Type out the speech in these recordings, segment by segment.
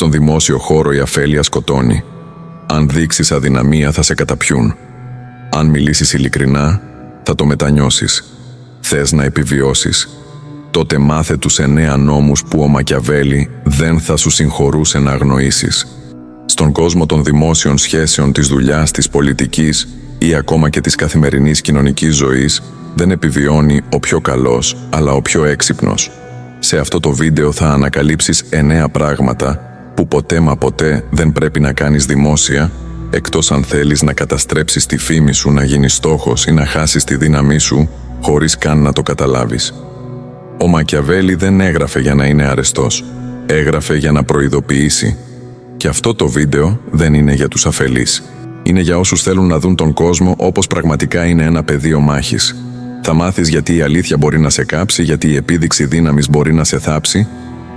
Στον δημόσιο χώρο η αφέλεια σκοτώνει. Αν δείξεις αδυναμία θα σε καταπιούν. Αν μιλήσεις ειλικρινά, θα το μετανιώσεις. Θες να επιβιώσεις? Τότε μάθε τους 9 νόμους που ο Μακιαβέλη δεν θα σου συγχωρούσε να αγνοήσεις. Στον κόσμο των δημόσιων σχέσεων, της δουλειάς, της πολιτικής ή ακόμα και της καθημερινής κοινωνικής ζωής, δεν επιβιώνει ο πιο καλός, αλλά ο πιο έξυπνος. Σε αυτό το βίντεο θα ανακαλύψεις 9 πράγματα που ποτέ μα ποτέ δεν πρέπει να κάνεις δημόσια, εκτός αν θέλεις να καταστρέψεις τη φήμη σου, να γίνεις στόχος ή να χάσεις τη δύναμή σου, χωρίς καν να το καταλάβεις. Ο Μακιαβέλη δεν έγραφε για να είναι αρεστός, έγραφε για να προειδοποιήσει. Και αυτό το βίντεο δεν είναι για τους αφελείς. Είναι για όσους θέλουν να δουν τον κόσμο όπως πραγματικά είναι ένα πεδίο μάχης. Θα μάθεις γιατί η αλήθεια μπορεί να σε κάψει, γιατί η επίδειξη δύναμης μπορεί να σε θάψει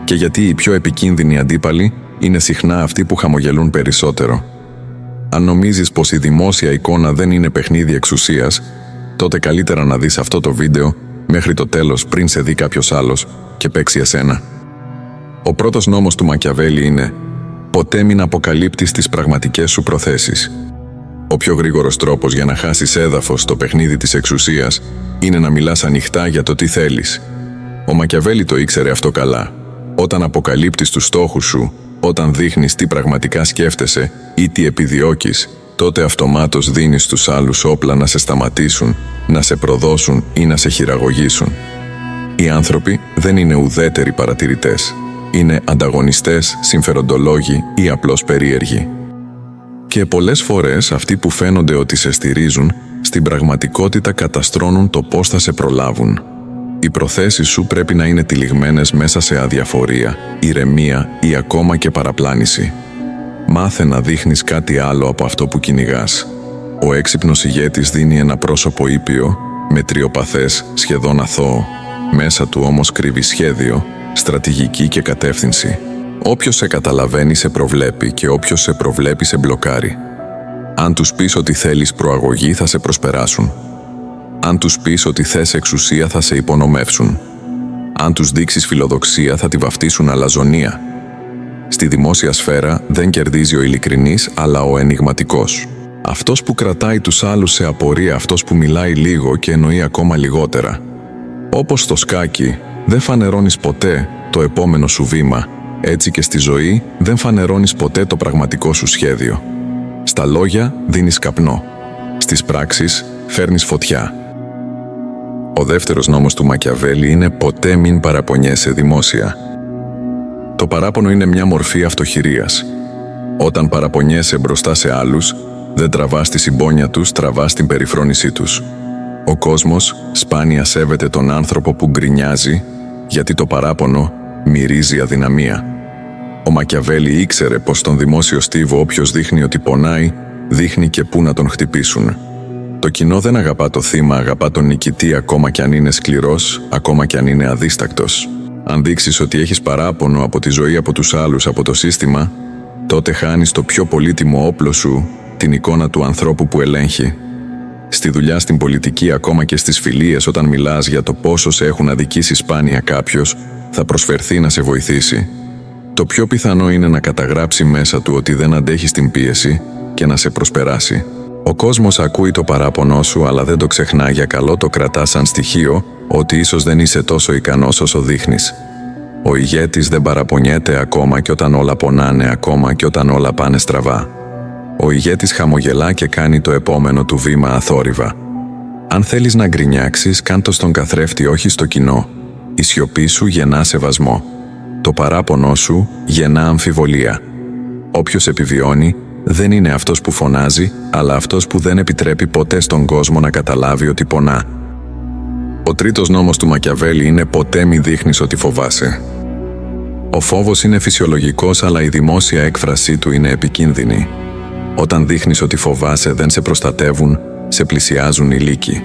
και γιατί οι πιο επικίνδυνοι αντίπαλοι είναι συχνά αυτοί που χαμογελούν περισσότερο. Αν νομίζεις πως η δημόσια εικόνα δεν είναι παιχνίδι εξουσίας, τότε καλύτερα να δεις αυτό το βίντεο μέχρι το τέλος πριν σε δει κάποιος άλλος και παίξει εσένα. Ο πρώτος νόμος του Μακιαβέλη είναι: ποτέ μην αποκαλύπτεις τις πραγματικές σου προθέσεις. Ο πιο γρήγορος τρόπος για να χάσεις έδαφος στο παιχνίδι της εξουσίας είναι να μιλάς ανοιχτά για το τι θέλεις. Ο Μακιαβέλη το ήξερε αυτό καλά. Όταν αποκαλύπτεις τους στόχους σου, όταν δείχνεις τι πραγματικά σκέφτεσαι ή τι επιδιώκεις, τότε αυτομάτως δίνεις στους άλλους όπλα να σε σταματήσουν, να σε προδώσουν ή να σε χειραγωγήσουν. Οι άνθρωποι δεν είναι ουδέτεροι παρατηρητές. Είναι ανταγωνιστές, συμφεροντολόγοι ή απλώς περίεργοι. Και πολλές φορές αυτοί που φαίνονται ότι σε στηρίζουν, στην πραγματικότητα καταστρώνουν το πώς θα σε προλάβουν. Οι προθέσεις σου πρέπει να είναι τυλιγμένες μέσα σε αδιαφορία, ηρεμία ή ακόμα και παραπλάνηση. Μάθε να δείχνεις κάτι άλλο από αυτό που κυνηγάς. Ο έξυπνος ηγέτης δίνει ένα πρόσωπο ήπιο, μετριοπαθές, σχεδόν αθώο. Μέσα του όμως κρύβει σχέδιο, στρατηγική και κατεύθυνση. Όποιος σε καταλαβαίνει σε προβλέπει και όποιος σε προβλέπει σε μπλοκάρει. Αν τους πεις ότι θέλεις προαγωγή θα σε προσπεράσουν. Αν τους πεις ότι θες εξουσία θα σε υπονομεύσουν. Αν τους δείξεις φιλοδοξία θα τη βαφτίσουν αλαζονία. Στη δημόσια σφαίρα δεν κερδίζει ο ειλικρινής αλλά ο ενιγματικός. Αυτός που κρατάει τους άλλους σε απορία, αυτός που μιλάει λίγο και εννοεί ακόμα λιγότερα. Όπως στο σκάκι, δεν φανερώνεις ποτέ το επόμενο σου βήμα, έτσι και στη ζωή δεν φανερώνεις ποτέ το πραγματικό σου σχέδιο. Στα λόγια δίνεις καπνό, στις πράξεις φέρνεις φωτιά. Ο δεύτερος νόμος του Μακιαβέλη είναι ποτέ μην παραπονιέσαι δημόσια. Το παράπονο είναι μια μορφή αυτοχειρίας. Όταν παραπονιέσαι μπροστά σε άλλους, δεν τραβάς τη συμπόνια τους, τραβάς την περιφρόνησή τους. Ο κόσμος σπάνια σέβεται τον άνθρωπο που γκρινιάζει, γιατί το παράπονο μυρίζει αδυναμία. Ο Μακιαβέλη ήξερε πως στον δημόσιο στίβο όποιος δείχνει ότι πονάει, δείχνει και πού να τον χτυπήσουν. Το κοινό δεν αγαπά το θύμα, αγαπά τον νικητή ακόμα κι αν είναι σκληρός, ακόμα κι αν είναι αδίστακτος. Αν δείξεις ότι έχεις παράπονο από τη ζωή, από τους άλλους, από το σύστημα, τότε χάνεις το πιο πολύτιμο όπλο σου, την εικόνα του ανθρώπου που ελέγχει. Στη δουλειά, στην πολιτική, ακόμα και στις φιλίες, όταν μιλάς για το πόσο σε έχουν αδικήσει σπάνια κάποιος, θα προσφερθεί να σε βοηθήσει. Το πιο πιθανό είναι να καταγράψει μέσα του ότι δεν αντέχεις την πίεση και να σε προσπεράσει. Ο κόσμος ακούει το παράπονό σου, αλλά δεν το ξεχνά, για καλό το κρατά σαν στοιχείο ότι ίσως δεν είσαι τόσο ικανός όσο δείχνεις. Ο ηγέτης δεν παραπονιέται ακόμα και όταν όλα πονάνε, ακόμα και όταν όλα πάνε στραβά. Ο ηγέτης χαμογελά και κάνει το επόμενο του βήμα αθόρυβα. Αν θέλεις να γκρινιάξεις, κάν' το στον καθρέφτη, όχι στο κοινό. Η σιωπή σου γεννά σεβασμό. Το παράπονό σου γεννά αμφιβολία. Όποιος επιβιώνει δεν είναι αυτός που φωνάζει, αλλά αυτός που δεν επιτρέπει ποτέ στον κόσμο να καταλάβει ότι πονά. Ο τρίτος νόμος του Μακιαβέλη είναι ποτέ μη δείχνεις ότι φοβάσαι. Ο φόβος είναι φυσιολογικός, αλλά η δημόσια έκφρασή του είναι επικίνδυνη. Όταν δείχνεις ότι φοβάσαι, δεν σε προστατεύουν, σε πλησιάζουν οι λύκοι.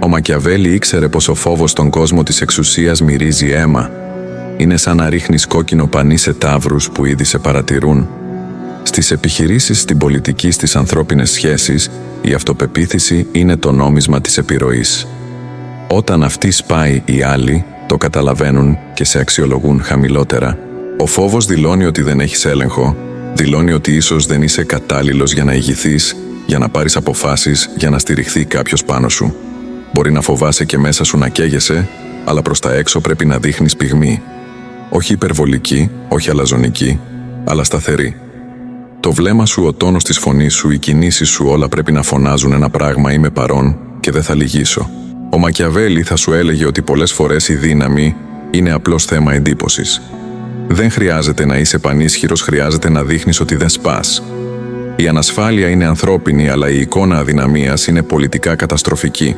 Ο Μακιαβέλη ήξερε πως ο φόβος στον κόσμο της εξουσίας μυρίζει αίμα. Είναι σαν να ρίχνεις κόκκινο πανί σε ταύρους που ήδη σε παρατηρούν. Στις επιχειρήσεις, στην πολιτική, στις ανθρώπινες σχέσεις, η αυτοπεποίθηση είναι το νόμισμα της επιρροής. Όταν αυτή σπάει, οι άλλοι το καταλαβαίνουν και σε αξιολογούν χαμηλότερα. Ο φόβος δηλώνει ότι δεν έχεις έλεγχο, δηλώνει ότι ίσως δεν είσαι κατάλληλος για να ηγηθείς, για να πάρεις αποφάσεις, για να στηριχθεί κάποιος πάνω σου. Μπορεί να φοβάσαι και μέσα σου να καίγεσαι, αλλά προς τα έξω πρέπει να δείχνεις πυγμή. Όχι υπερβολική, όχι αλαζονική, αλλά σταθερή. Το βλέμμα σου, ο τόνος της φωνής σου, οι κινήσεις σου, όλα πρέπει να φωνάζουν ένα πράγμα: είμαι παρόν και δεν θα λυγίσω. Ο Μακιαβέλη θα σου έλεγε ότι πολλές φορές η δύναμη είναι απλώς θέμα εντύπωσης. Δεν χρειάζεται να είσαι πανίσχυρος, χρειάζεται να δείχνεις ότι δεν σπάς. Η ανασφάλεια είναι ανθρώπινη, αλλά η εικόνα αδυναμίας είναι πολιτικά καταστροφική.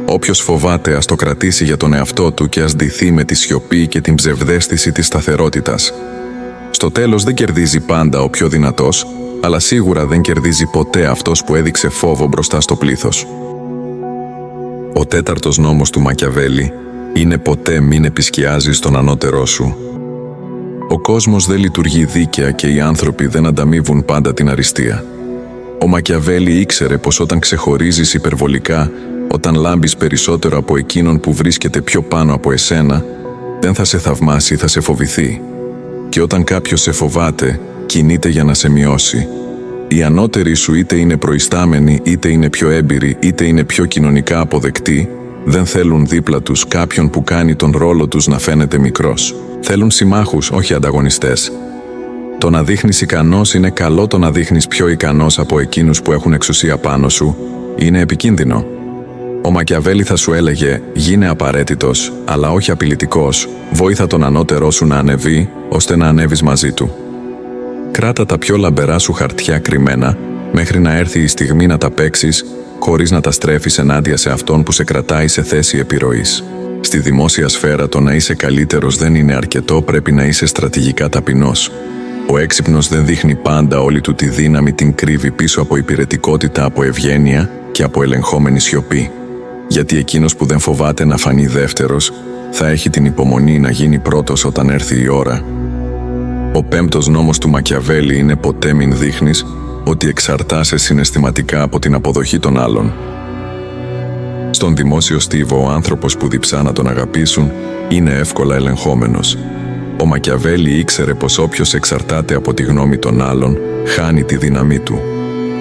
Όποιος φοβάται, ας το κρατήσει για τον εαυτό του και ας ντυθεί με τη σιωπή και την ψευδαίσθηση της σταθερότητας. Στο τέλος δεν κερδίζει πάντα ο πιο δυνατός, αλλά σίγουρα δεν κερδίζει ποτέ αυτός που έδειξε φόβο μπροστά στο πλήθος. Ο τέταρτος νόμος του Μακιαβέλη είναι ποτέ μην επισκιάζεις τον ανώτερό σου. Ο κόσμος δεν λειτουργεί δίκαια και οι άνθρωποι δεν ανταμείβουν πάντα την αριστεία. Ο Μακιαβέλη ήξερε πως όταν ξεχωρίζεις υπερβολικά, όταν λάμπεις περισσότερο από εκείνον που βρίσκεται πιο πάνω από εσένα, δεν θα σε θαυμάσει, θα σε φοβηθεί. Και όταν κάποιος σε φοβάται, κινείται για να σε μειώσει. Οι ανώτεροι σου είτε είναι προϊστάμενοι, είτε είναι πιο έμπειροι, είτε είναι πιο κοινωνικά αποδεκτοί, δεν θέλουν δίπλα τους κάποιον που κάνει τον ρόλο τους να φαίνεται μικρός. Θέλουν συμμάχους, όχι ανταγωνιστές. Το να δείχνεις ικανός είναι καλό, το να δείχνεις πιο ικανός από εκείνους που έχουν εξουσία πάνω σου είναι επικίνδυνο. Ο Μακιαβέλη θα σου έλεγε: γίνε απαραίτητος, αλλά όχι απειλητικός, βόηθα τον ανώτερό σου να ανεβεί, ώστε να ανέβεις μαζί του. Κράτα τα πιο λαμπερά σου χαρτιά κρυμμένα, μέχρι να έρθει η στιγμή να τα παίξεις, χωρίς να τα στρέφεις ενάντια σε αυτόν που σε κρατάει σε θέση επιρροής. Στη δημόσια σφαίρα το να είσαι καλύτερος δεν είναι αρκετό, πρέπει να είσαι στρατηγικά ταπεινός. Ο έξυπνος δεν δείχνει πάντα όλη του τη δύναμη, την κρύβει πίσω από υπηρετικότητα, από ευγένεια και από ελεγχόμενη σιωπή. Γιατί εκείνος που δεν φοβάται να φανεί δεύτερος, θα έχει την υπομονή να γίνει πρώτος όταν έρθει η ώρα. Ο πέμπτος νόμος του Μακιαβέλη είναι ποτέ μην δείχνεις ότι εξαρτάσαι συναισθηματικά από την αποδοχή των άλλων. Στον δημόσιο στίβο, ο άνθρωπος που διψά να τον αγαπήσουν είναι εύκολα ελεγχόμενος. Ο Μακιαβέλη ήξερε πως όποιος εξαρτάται από τη γνώμη των άλλων, χάνει τη δύναμή του.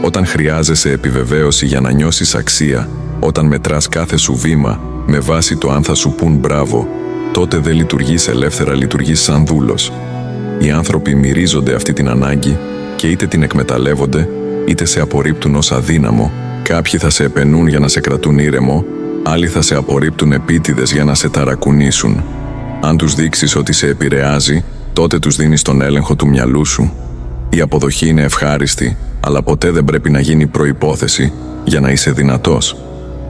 Όταν χρειάζεσαι επιβεβαίωση για να νιώσεις αξία, όταν μετράς κάθε σου βήμα με βάση το αν θα σου πουν μπράβο, τότε δεν λειτουργείς ελεύθερα, λειτουργείς σαν δούλος. Οι άνθρωποι μυρίζονται αυτή την ανάγκη και είτε την εκμεταλλεύονται, είτε σε απορρίπτουν ως αδύναμο. Κάποιοι θα σε επενούν για να σε κρατούν ήρεμο, άλλοι θα σε απορρίπτουν επίτηδες για να σε ταρακουνήσουν. Αν τους δείξεις ότι σε επηρεάζει, τότε τους δίνεις τον έλεγχο του μυαλού σου. Η αποδοχή είναι ευχάριστη, αλλά ποτέ δεν πρέπει να γίνει προϋπόθεση για να είσαι δυνατός.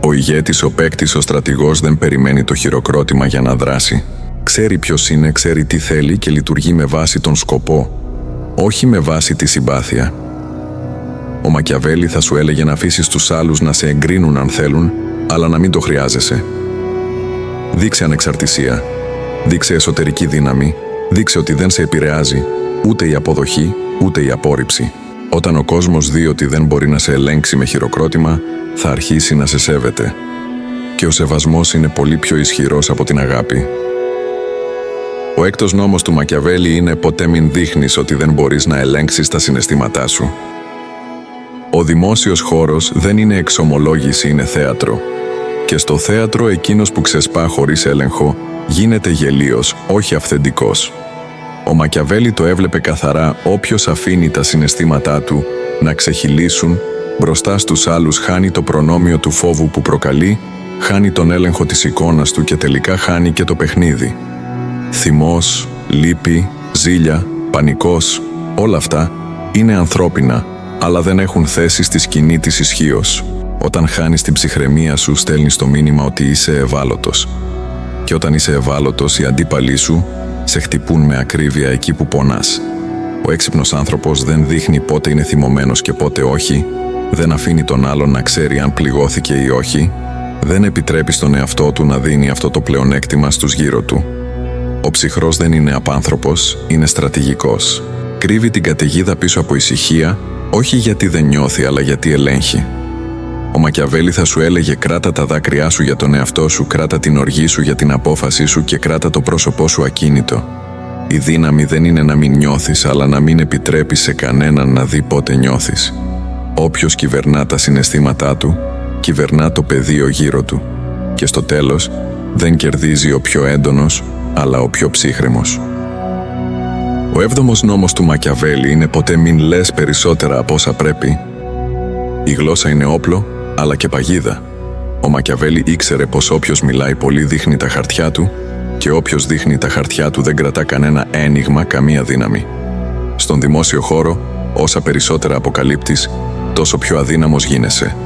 Ο ηγέτης, ο παίκτης, ο στρατηγός δεν περιμένει το χειροκρότημα για να δράσει. Ξέρει ποιος είναι, ξέρει τι θέλει και λειτουργεί με βάση τον σκοπό, όχι με βάση τη συμπάθεια. Ο Μακιαβέλη θα σου έλεγε να αφήσεις τους άλλους να σε εγκρίνουν αν θέλουν, αλλά να μην το χρειάζεσαι. Δείξε ανεξαρτησία, δείξε εσωτερική δύναμη, δείξε ότι δεν σε επηρεάζει ούτε η αποδοχή, ούτε η απόρριψη. Όταν ο κόσμος δει ότι δεν μπορεί να σε ελέγξει με χειροκρότημα, θα αρχίσει να σε σέβεται. Και ο σεβασμός είναι πολύ πιο ισχυρός από την αγάπη. Ο έκτος νόμος του Μακιαβέλη είναι ποτέ μην δείχνεις ότι δεν μπορείς να ελέγξεις τα συναισθήματά σου. Ο δημόσιος χώρος δεν είναι εξομολόγηση, είναι θέατρο. Και στο θέατρο εκείνος που ξεσπά χωρίς έλεγχο γίνεται γελίος, όχι αυθεντικός. Ο Μακιαβέλη το έβλεπε καθαρά: όποιος αφήνει τα συναισθήματά του να ξεχυλήσουν μπροστά στους άλλους χάνει το προνόμιο του φόβου που προκαλεί, χάνει τον έλεγχο της εικόνας του και τελικά χάνει και το παιχνίδι. Θυμός, λύπη, ζήλια, πανικός, όλα αυτά είναι ανθρώπινα, αλλά δεν έχουν θέση στη σκηνή της ισχύος. Όταν χάνεις την ψυχραιμία σου, στέλνεις το μήνυμα ότι είσαι ευάλωτος. Και όταν είσαι ευάλωτος, οι αντίπαλοι σου σε χτυπούν με ακρίβεια εκεί που πονάς. Ο έξυπνος άνθρωπος δεν δείχνει πότε είναι θυμωμένος και πότε όχι, δεν αφήνει τον άλλον να ξέρει αν πληγώθηκε ή όχι, δεν επιτρέπει στον εαυτό του να δίνει αυτό το πλεονέκτημα στους γύρω του. Ο ψυχρός δεν είναι απάνθρωπος, είναι στρατηγικός. Κρύβει την καταιγίδα πίσω από ησυχία, όχι γιατί δεν νιώθει, αλλά γιατί ελέγχει. Ο Μακιαβέλη θα σου έλεγε: κράτα τα δάκρυά σου για τον εαυτό σου, κράτα την οργή σου για την απόφασή σου και κράτα το πρόσωπό σου ακίνητο. Η δύναμη δεν είναι να μην νιώθεις, αλλά να μην επιτρέπεις σε κανέναν να δει πότε νιώθεις. Όποιος κυβερνά τα συναισθήματά του, κυβερνά το πεδίο γύρω του. Και στο τέλος, δεν κερδίζει ο πιο έντονος, αλλά ο πιο ψύχρεμος. Ο 7ος νόμος του Μακιαβέλη είναι ποτέ μην λες περισσότερα από όσα πρέπει. Η γλώσσα είναι όπλο, αλλά και παγίδα. Ο Μακιαβέλη ήξερε πως όποιος μιλάει πολύ δείχνει τα χαρτιά του και όποιος δείχνει τα χαρτιά του δεν κρατά κανένα ένιγμα, καμία δύναμη. Στον δημόσιο χώρο, όσα περισσότερα αποκαλύπτεις, τόσο πιο αδύναμος γίνεσαι.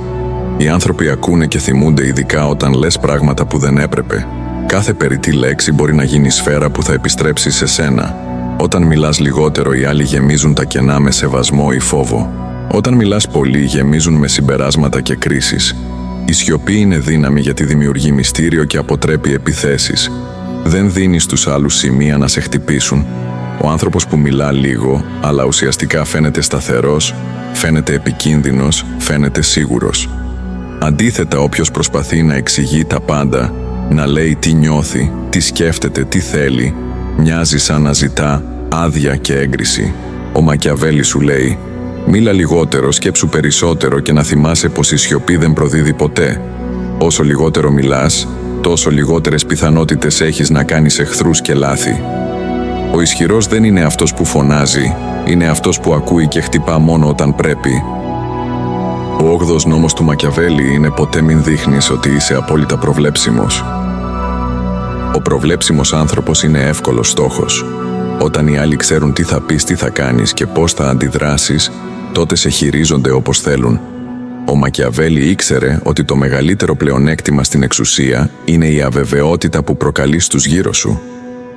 Οι άνθρωποι ακούνε και θυμούνται, ειδικά όταν λες πράγματα που δεν έπρεπε. Κάθε περιττή λέξη μπορεί να γίνει σφαίρα που θα επιστρέψει σε σένα. Όταν μιλάς λιγότερο, οι άλλοι γεμίζουν τα κενά με σεβασμό ή φόβο. Όταν μιλάς πολύ, γεμίζουν με συμπεράσματα και κρίσεις. Η σιωπή είναι δύναμη γιατί δημιουργεί μυστήριο και αποτρέπει επιθέσεις. Δεν δίνει στους άλλους σημεία να σε χτυπήσουν. Ο άνθρωπος που μιλά λίγο, αλλά ουσιαστικά φαίνεται σταθερός, φαίνεται επικίνδυνος, φαίνεται σίγουρος. Αντίθετα, όποιος προσπαθεί να εξηγεί τα πάντα, να λέει τι νιώθει, τι σκέφτεται, τι θέλει, μοιάζει σαν να ζητά άδεια και έγκριση. Ο Μακιαβέλη σου λέει: μίλα λιγότερο, σκέψου περισσότερο και να θυμάσαι πως η σιωπή δεν προδίδει ποτέ. Όσο λιγότερο μιλάς, τόσο λιγότερες πιθανότητες έχεις να κάνεις εχθρούς και λάθη. Ο ισχυρός δεν είναι αυτός που φωνάζει, είναι αυτός που ακούει και χτυπά μόνο όταν πρέπει. Ο 8ος νόμος του Μακιαβέλη είναι ποτέ μην δείχνεις ότι είσαι απόλυτα προβλέψιμος. Ο προβλέψιμος άνθρωπος είναι εύκολος στόχος. Όταν οι άλλοι ξέρουν τι θα πεις, τι θα κάνεις και πώς θα αντιδράσεις, τότε σε χειρίζονται όπως θέλουν. Ο Μακιαβέλη ήξερε ότι το μεγαλύτερο πλεονέκτημα στην εξουσία είναι η αβεβαιότητα που προκαλεί στους γύρω σου.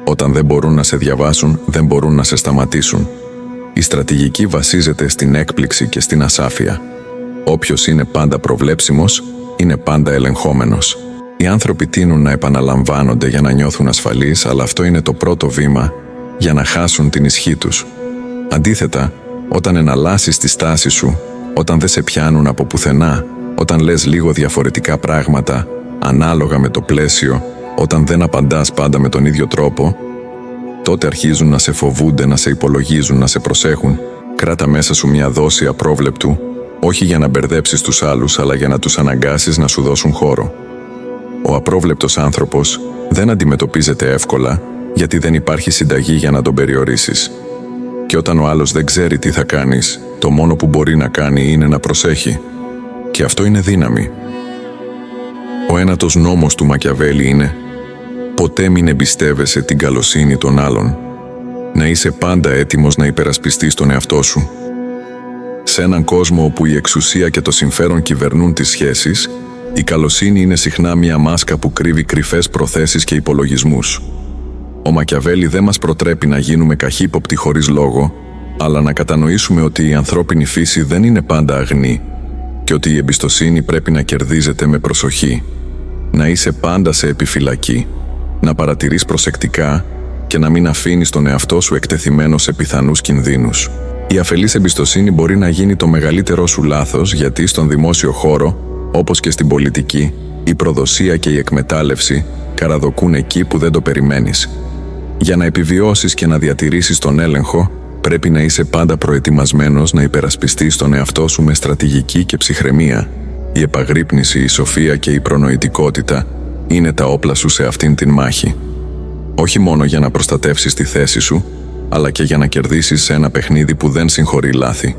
Όταν δεν μπορούν να σε διαβάσουν, δεν μπορούν να σε σταματήσουν. Η στρατηγική βασίζεται στην έκπληξη και στην ασάφεια. Όποιος είναι πάντα προβλέψιμος, είναι πάντα ελεγχόμενος. Οι άνθρωποι τείνουν να επαναλαμβάνονται για να νιώθουν ασφαλείς, αλλά αυτό είναι το πρώτο βήμα για να χάσουν την ισχύ τους. Αντίθετα, όταν εναλλάσσεις τη στάση σου, όταν δεν σε πιάνουν από πουθενά, όταν λες λίγο διαφορετικά πράγματα, ανάλογα με το πλαίσιο, όταν δεν απαντάς πάντα με τον ίδιο τρόπο, τότε αρχίζουν να σε φοβούνται, να σε υπολογίζουν, να σε προσέχουν. Κράτα μέσα σου μια δόση απρόβλεπτου, όχι για να μπερδέψεις τους άλλους, αλλά για να τους αναγκάσεις να σου δώσουν χώρο. Ο απρόβλεπτος άνθρωπος δεν αντιμετωπίζεται εύκολα, γιατί δεν υπάρχει συνταγή για να τον περιορίσεις. Και όταν ο άλλος δεν ξέρει τι θα κάνεις, το μόνο που μπορεί να κάνει είναι να προσέχει. Και αυτό είναι δύναμη. Ο 9ος νόμος του Μακιαβέλη είναι: ποτέ μην εμπιστεύεσαι την καλοσύνη των άλλων. Να είσαι πάντα έτοιμος να υπερασπιστείς τον εαυτό σου. Σε έναν κόσμο όπου η εξουσία και το συμφέρον κυβερνούν τις σχέσεις, η καλοσύνη είναι συχνά μια μάσκα που κρύβει κρυφές προθέσεις και υπολογισμούς. Ο Μακιαβέλη δεν μας προτρέπει να γίνουμε καχύποπτοι χωρίς λόγο, αλλά να κατανοήσουμε ότι η ανθρώπινη φύση δεν είναι πάντα αγνή και ότι η εμπιστοσύνη πρέπει να κερδίζεται με προσοχή. Να είσαι πάντα σε επιφυλακή, να παρατηρείς προσεκτικά και να μην αφήνεις τον εαυτό σου εκτεθειμένο σε πιθανούς κινδύνους. Η αφελής εμπιστοσύνη μπορεί να γίνει το μεγαλύτερό σου λάθος, γιατί στον δημόσιο χώρο, όπως και στην πολιτική, η προδοσία και η εκμετάλλευση καραδοκούν εκεί που δεν το περιμένεις. Για να επιβιώσεις και να διατηρήσεις τον έλεγχο, πρέπει να είσαι πάντα προετοιμασμένος να υπερασπιστείς τον εαυτό σου με στρατηγική και ψυχραιμία. Η επαγρύπνηση, η σοφία και η προνοητικότητα είναι τα όπλα σου σε αυτήν την μάχη. Όχι μόνο για να προστατεύσεις τη θέση σου, αλλά και για να κερδίσεις σε ένα παιχνίδι που δεν συγχωρεί λάθη.